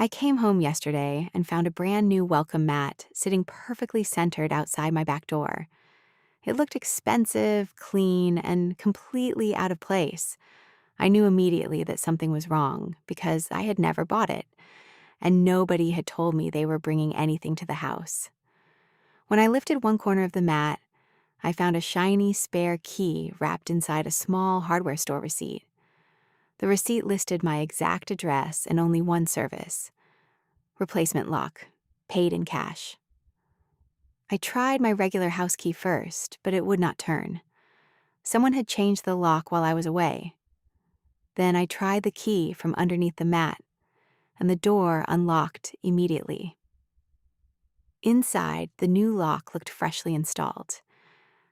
I came home yesterday and found a brand new welcome mat sitting perfectly centered outside my back door. It looked expensive, clean, and completely out of place. I knew immediately that something was wrong because I had never bought it, and nobody had told me they were bringing anything to the house. When I lifted one corner of the mat, I found a shiny spare key wrapped inside a small hardware store receipt. The receipt listed my exact address and only one service: replacement lock, paid in cash. I tried my regular house key first, but it would not turn. Someone had changed the lock while I was away. Then I tried the key from underneath the mat, and the door unlocked immediately. Inside, the new lock looked freshly installed.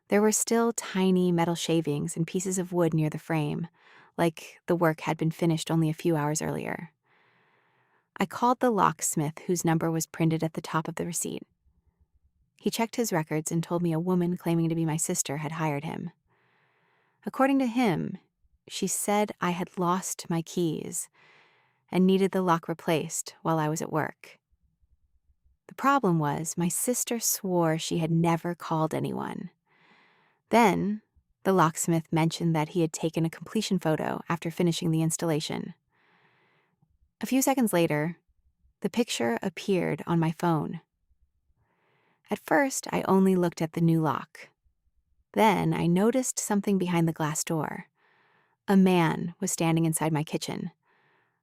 There were still tiny metal shavings and pieces of wood near the frame, like the work had been finished only a few hours earlier. I called the locksmith whose number was printed at the top of the receipt. He checked his records and told me a woman claiming to be my sister had hired him. According to him, she said I had lost my keys and needed the lock replaced while I was at work. The problem was my sister swore she had never called anyone. Then, the locksmith mentioned that he had taken a completion photo after finishing the installation. A few seconds later, the picture appeared on my phone. At first, I only looked at the new lock. Then I noticed something behind the glass door. A man was standing inside my kitchen.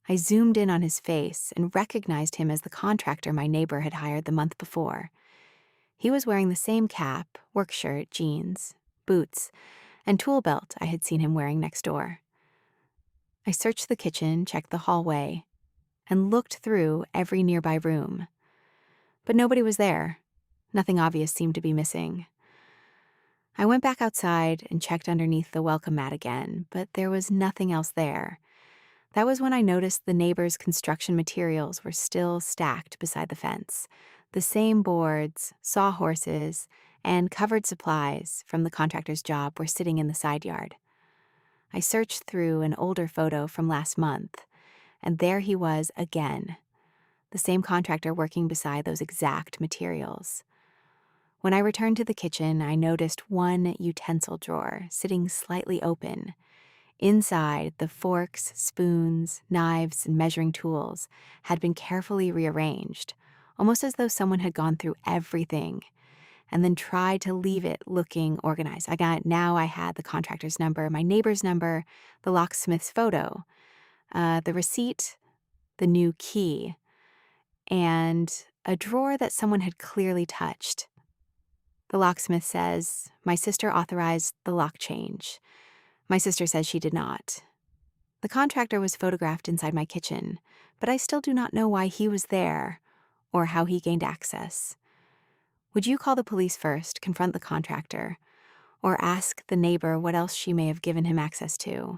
I zoomed in on his face and recognized him as the contractor my neighbor had hired the month before. He was wearing the same cap, work shirt, jeans, boots, and tool belt I had seen him wearing next door. I searched the kitchen, checked the hallway, and looked through every nearby room. But nobody was there. Nothing obvious seemed to be missing. I went back outside and checked underneath the welcome mat again, but there was nothing else there. That was when I noticed the neighbor's construction materials were still stacked beside the fence. The same boards, sawhorses, and covered supplies from the contractor's job were sitting in the side yard. I searched through an older photo from last month, and there he was again, the same contractor working beside those exact materials. When I returned to the kitchen, I noticed one utensil drawer sitting slightly open. Inside, the forks, spoons, knives, and measuring tools had been carefully rearranged, almost as though someone had gone through everything and then tried to leave it looking organized. Now I had the contractor's number, my neighbor's number, the locksmith's photo, the receipt, the new key, and a drawer that someone had clearly touched. The locksmith says, my sister authorized the lock change. My sister says she did not. The contractor was photographed inside my kitchen, but I still do not know why he was there or how he gained access. Would you call the police first, confront the contractor, or ask the neighbor what else she may have given him access to?